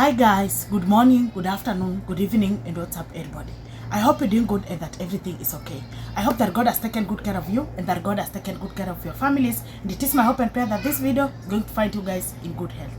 Hi guys, good morning, good afternoon, good evening, and what's up everybody? I hope you're doing good and that everything is okay. I hope that God has taken good care of you and that God has taken good care of your families. And it is my hope and prayer that this video is going to find you guys in good health.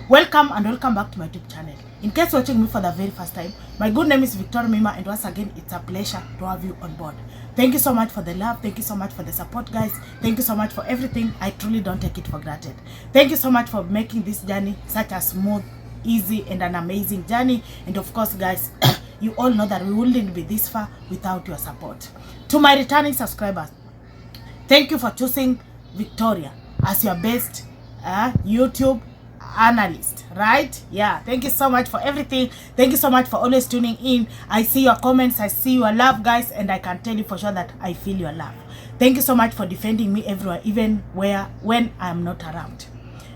Welcome and welcome back to my YouTube channel. In case you're watching me for the very first time, my good name is Victoria Mima, and once again, it's a pleasure to have you on board. Thank you so much for the love. Thank you so much for the support, guys. Thank you so much for everything. I truly don't take it for granted. Thank you so much for making this journey such a smooth, easy, and an amazing journey. And of course, guys, you all know that we wouldn't be this far without your support. To my returning subscribers, thank you for choosing Victoria as your best YouTube analyst, right? Yeah, thank you so much for everything. Thank you so much for always tuning in. I see your comments, I see your love, guys, and I can tell you for sure that I feel your love. Thank you so much for defending me everywhere, even when I'm not around.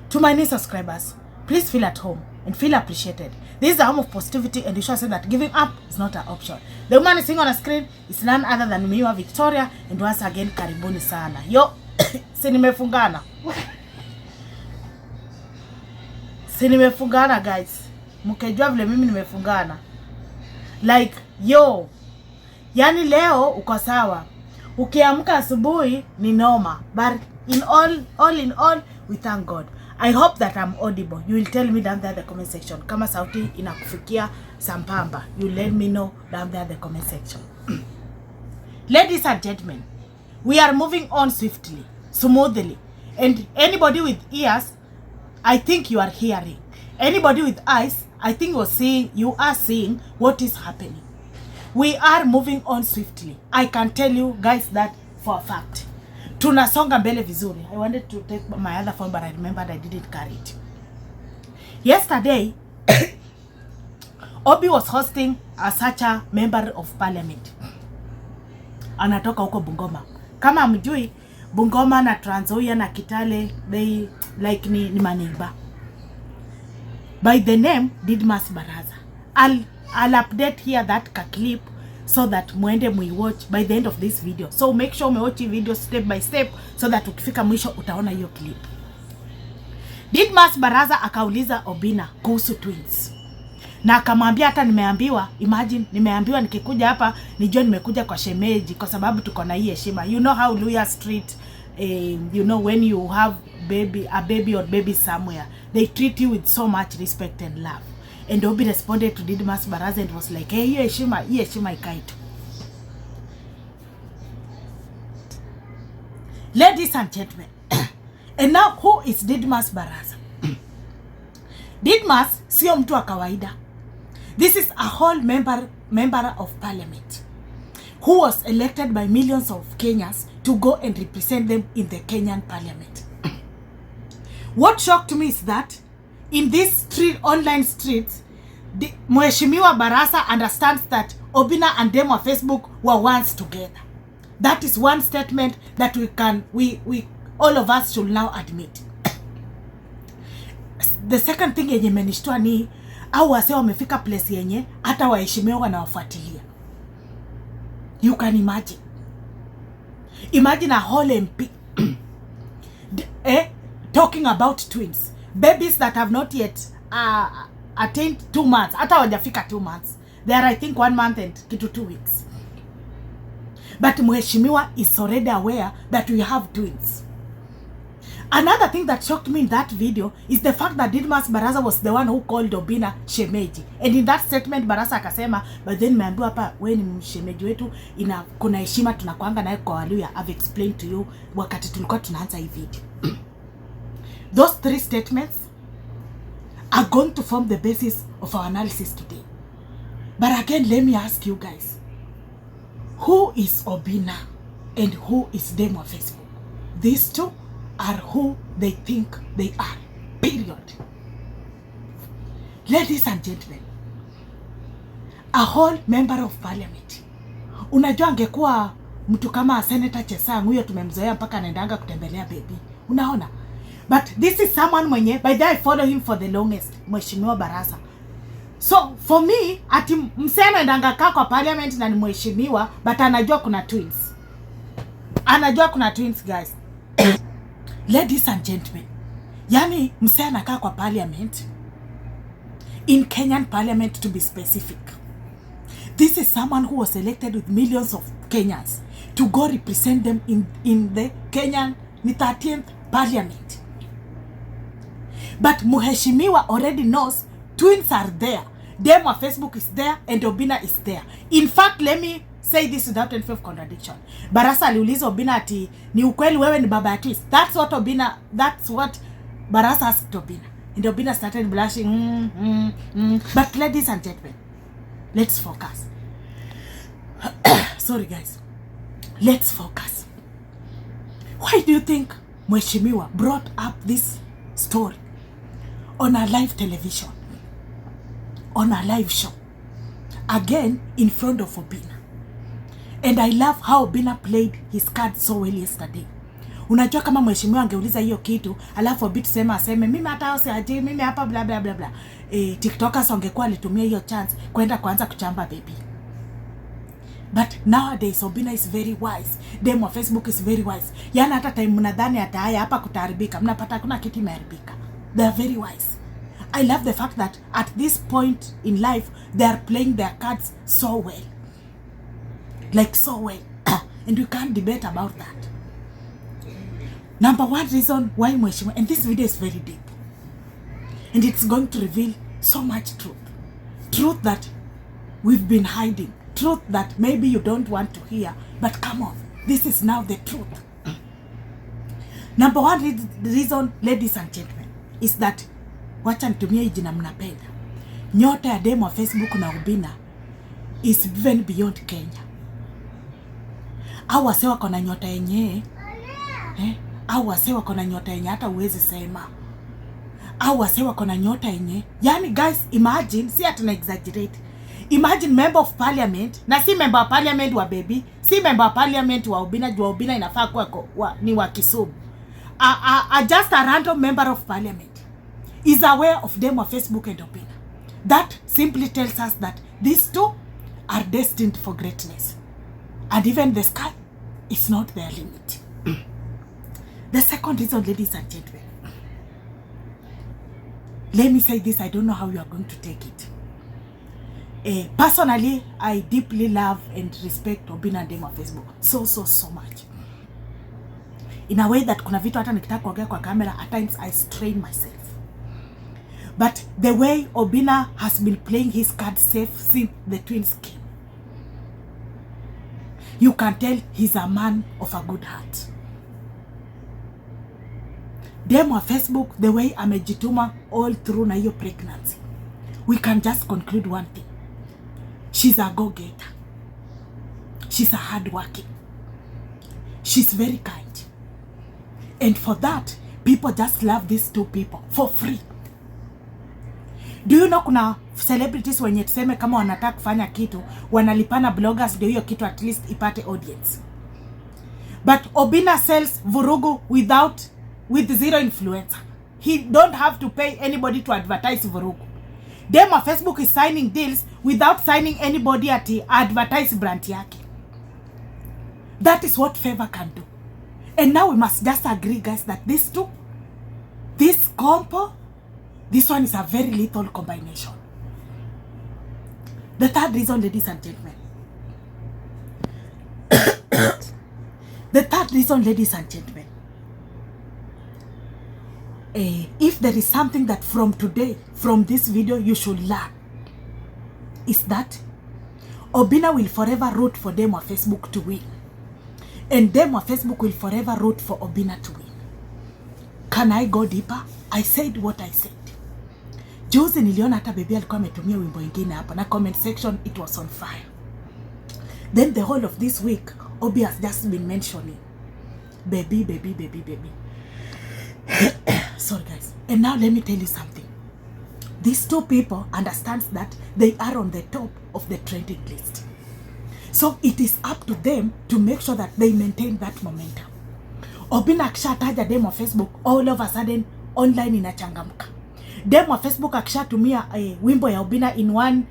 To my new subscribers, please feel at home and feel appreciated. This is the home of positivity, and you should say that giving up is not an option. The woman sitting on the screen is none other than me, Victoria, and once again, karibuni sana. Yo, sinimefungana. Sinimefungana, guys. Mkejua vile mimi nimefungana. Like, yo. Yani leo uko sawa. Ukiamka asubuhi ni noma. But in all, we thank God. I hope that I'm audible. You will tell me down there in the comment section. Kama sauti inakufikia sambamba, you let me know down there in the comment section. Ladies and gentlemen, we are moving on swiftly, smoothly. And anybody with ears, I think you are hearing. Anybody with eyes, I think you are seeing what is happening. We are moving on swiftly. I can tell you guys that for a fact. Tunasonga mbele vizuri. I wanted to take my other phone, but I remembered I didn't carry it. Yesterday, Obi was hosting such a member of parliament. Anatoka huko Bungoma. Kama mjui, Bungoma na Trans Nzoia na Kitale, they like ni maneighbor. By the name Didmas Baraza. I'll update here that clip so that muende watch by the end of this video. So make sure me watch video step by step so that ukifika mwisho utaona hiyo clip. Didmas Baraza akauliza Obinna kuhusu twins. Na akamwambia hata nimeambiwa, imagine nimeambiwa nikikuja hapa nijue nimekuja kwa shemeji kwa sababu tuko na hii heshima. You know how Luya Street, you know when you have a baby or baby somewhere, they treat you with so much respect and love. And Obi responded to Didmas Baraza and was like, hey, hii heshima ikaitu. Ladies and gentlemen, and now who is Didmas Baraza? Didmas sio mtu wa kawaida. This is a whole member of parliament who was elected by millions of Kenyans to go and represent them in the Kenyan parliament. What shocked me is that in this online streets, the Mheshimiwa Baraza understands that Obinna and them on Facebook were once together. That is one statement that we all of us should now admit. The second thing yenye menishtua ni au wase wamefika place yenye hata waheshimiwa wanawafuatilia. You can imagine. Imagine a whole MP talking about twins. Babies that have not yet attained 2 months. Hata hawajafika 2 months. They are, I think, 1 month and 2 weeks. But Mheshimiwa is already aware that we have twins. Another thing that shocked me in that video is the fact that Didmas Baraza was the one who called Obinna shemeji. And in that statement, Baraza akasema, but then meambiwa hapa wewe ni shemeji wetu, kuna heshima tunakuanga naye kwa Waluya. I've explained to you wakati tulikuwa tunaanza hii video. Those 3 statements are going to form the basis of our analysis today. But again, let me ask you guys, who is Obinna and who is them on Facebook? These two are who they think they are, period. Ladies and gentlemen, a whole member of parliament. Unajua angekuwa mtu kama Senator Chesang, huyo tumemzoea mpaka anaendanga kutembelea baby. Unaona? But this is someone mwenye, by the way, I follow him for the longest, Mheshimiwa Baraza. So, for me, ati msema endanga kaa kwa parliament na ni mheshimiwa, but anajua kuna twins. Anajua kuna twins, guys. Ladies and gentlemen, yani msema anakaa kwa parliament, in Kenyan parliament, to be specific. This is someone who was elected with millions of Kenyans to go represent them in the Kenyan 13th parliament. But Mheshimiwa already knows twins are there. Dem of Facebook is there and Obinna is there. In fact, let me say this without any of contradiction. Barasa aliuliza Obinna ati ni ukweli wewe ni baba ya twins. That's what Barasa asked Obinna. And Obinna started blushing. But ladies and gentlemen, let's focus. Sorry guys. Let's focus. Why do you think Mheshimiwa brought up this story on a live television, on a live show, again in front of Obinna? And I love how Obinna played his card so well yesterday. Unajua kama Mheshimiwa angeuliza hiyo kitu, alafu Obinna aseme mimi hata usiaje, mimi hapa bla bla bla bla. TikTokers wangekuwa alitumia hiyo chance kwenda kuanza kuchamba baby. But nowadays Obinna is very wise. Dem wa Facebook is very wise. Yana hata time mnadhani hata haya hapa kutaribika, mnapata kuna kitu imeharibika. They are very wise. I love the fact that at this point in life they are playing their cards so well. Like so well. And we can't debate about that. Number one reason why Mheshimiwa, and this video is very deep. And it's going to reveal so much truth. Truth that we've been hiding. Truth that maybe you don't want to hear. But come on, this is now the truth. Number one reason, ladies and gentlemen, is that, wacha nitumie jina mnapenda, nyota ya demo wa Facebook na Obinna is even beyond Kenya. Au wase wako na nyota yenye, au wase wako na nyota yenye hata uwezi sema. Au wase wako na nyota yenye, yani guys, imagine, si ati na exaggerate. Imagine member of parliament, na si member of parliament wa baby, si member of parliament wa Obinna, jua Obinna inafaa kuwa ni wa Kisumu. Just a random member of parliament is aware of them of Facebook and Obinna. That simply tells us that these two are destined for greatness. And even the sky is not their limit. The second reason, ladies and gentlemen, let me say this, I don't know how you are going to take it. Personally, I deeply love and respect Obinna and them of Facebook so much. In a way that kuna vitu hata nikitaka kuongea kwa camera, at times I strain myself. But the way Obinna has been playing his card safe since the twins came, you can tell he's a man of a good heart. Dem wa Facebook, the way amejituma all through na hiyo pregnancy, we can just conclude one thing. She's a go-getter. She's a hard-working. She's very kind. And for that, people just love these two people for free. Do you know kuna celebrities wenye tuseme kama wanataka kufanya kitu, wanalipana bloggers ndio hiyo kitu at least ipate audience. But Obinna sells vurugu with zero influencer. He don't have to pay anybody to advertise vurugu. Dem wa Facebook is signing deals without signing anybody at advertise brand yake. That is what favor can do. And now we must just agree, guys, that these two, this combo, this one is a very lethal combination. The third reason, ladies and gentlemen. The third reason, ladies and gentlemen. If there is something that from today, from this video, you should learn, is that Obinna will forever root for them on Facebook to win. And them on Facebook will forever root for Obinna to win. Can I go deeper? I said what I said. Juzi niliona hata baby alikuwa ametumia wimbo ingine hapa na comment section, it was on fire. Then the whole of this week, Obi has just been mentioning baby. Sorry guys. And now let me tell you something. These two people understand that they are on the top of the trending list. So it is up to them to make sure that they maintain that momentum. Obinna akishataja dem wa Facebook, all of a sudden online inachangamka. Dem wa Facebook akishatumia wimbo ya Obinna in one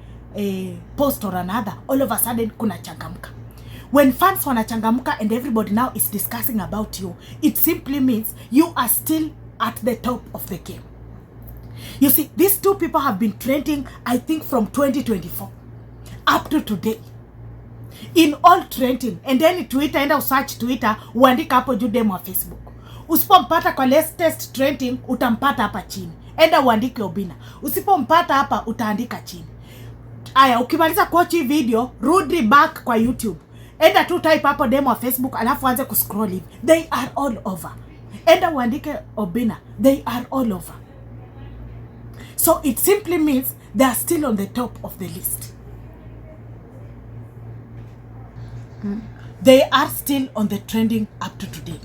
post or another, all of a sudden kuna changamka. When fans wanachangamka and everybody now is discussing about you, it simply means you are still at the top of the game. You see, these two people have been trending, I think, from 2024 up to today. In all trending. And then Twitter, enda usearch Twitter, uandika hapo juu demo wa Facebook. Usipompata kwa latest trending, utampata hapa chini. Enda uandike Obinna. Usipompata hapa, utaandika chini. Aya, ukimaliza kuwatch hii video, rudi back kwa YouTube. Enda tu type hapo demo wa Facebook, alafu anze kuscroll hivi. They are all over. Enda uandike Obinna. They are all over. So it simply means they are still on the top of the list. They are still on the trending up to today.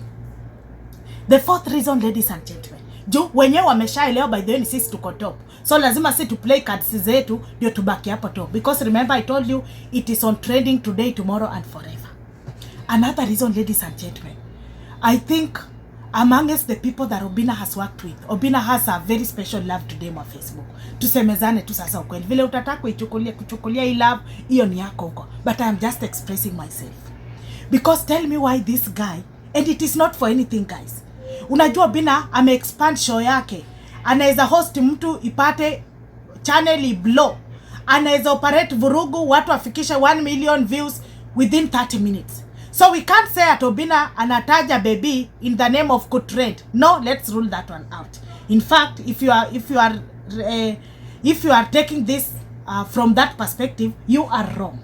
The fourth reason, ladies and gentlemen, juu wenyewe wameshaelewa by the way sisi tuko top. So lazima si to play cards zetu ndio tubaki hapo top. Because remember I told you it is on trending today, tomorrow and forever. Another reason, ladies and gentlemen, I think amongst the people that Obinna has worked with, Obinna has a very special love to them on Facebook. Tusemezane tu sasa ukweli. Vile utataka kuchukulia hii love, hiyo ni yako huko. But I am just expressing myself. Because tell me why this guy, and it is not for anything guys. Unajua Obinna ame-expand show yake. Anaweza host mtu ipate channel blow. Anaweza operate vurugu watu afikisha 1 million views within 30 minutes. So we can't say at Obinna anataja baby in the name of good trend. No, let's rule that one out. In fact, if you are taking this from that perspective, you are wrong.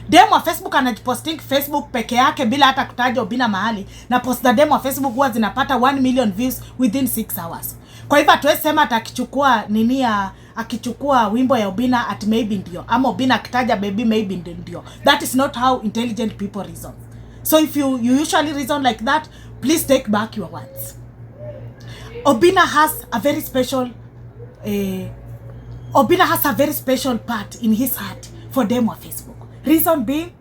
Demo wa Facebook anajiposting Facebook peke yake bila hata kutaja Obinna mahali, na post the demo wa Facebook huwa zinapata 1 million views within 6 hours. Kwa hivyo tuwezi sema atakichukua akichukua wimbo ya Obinna at maybe ndio, ama Obinna akitaja baby maybe ndio. That is not how intelligent people reason. So if you usually reason like that, please take back your words. Obinna has a very special part in his heart for demo wa Facebook. Reason being,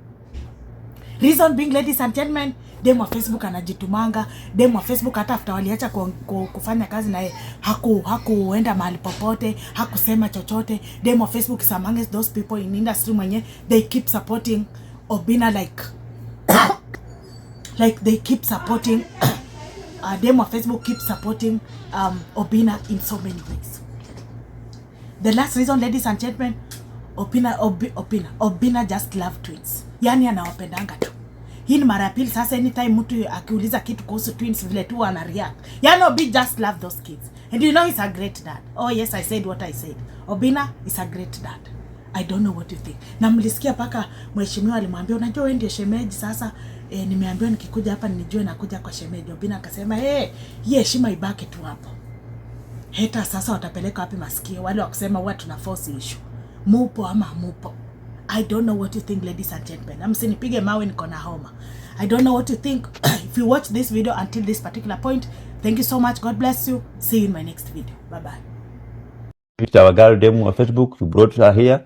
ladies and gentlemen, demo wa Facebook anajitumanga. Demo wa Facebook hata after waliacha kufanya kazi na yeye hakuenda mahali popote, hakusema chochote. Demo wa Facebook is amongst those people in industry mwenye they keep supporting Obinna like they keep supporting demo wa Facebook keep supporting Obinna in so many ways. The last reason, ladies and gentlemen, Obinna just love twins. Yani anawapendanga tu. Hii ni mara ya pili sasa, anytime mtu akiuliza kitu kuhusu twins vile tu ana react. Yani Obinna just love those kids. And you know he's a great dad. Oh yes, I said what I said. Obinna is a great dad. I don't know what you think. Na mlisikia paka mheshimiwa alimwambia unajua wewe ndiye shemeji sasa, nimeambiwa nikikuja hapa nijue nakuja kwa shemeji. Obinna akasema hii heshima ibaki tu hapo. Heta sasa watapeleka wapi masikio wale wakusema huwa tuna force issue. Mupo ama mupo. I don't know what you think, ladies and gentlemen. Msinipige mawe niko na homa. I don't know what you think. If you watch this video until this particular point, thank you so much. God bless you. See you in my next video. Bye-bye. It's our girl demo on Facebook. You brought her here.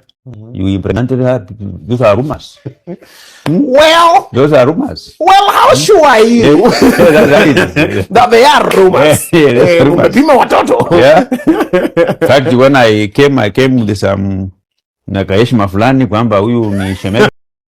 You implemented her. Those are rumors. Well, those are rumors. Well, how sure are you that they are rumors? Rumors. Yeah. In fact, when I came with some nakaheshima fulani kwamba huyu ni shemeji.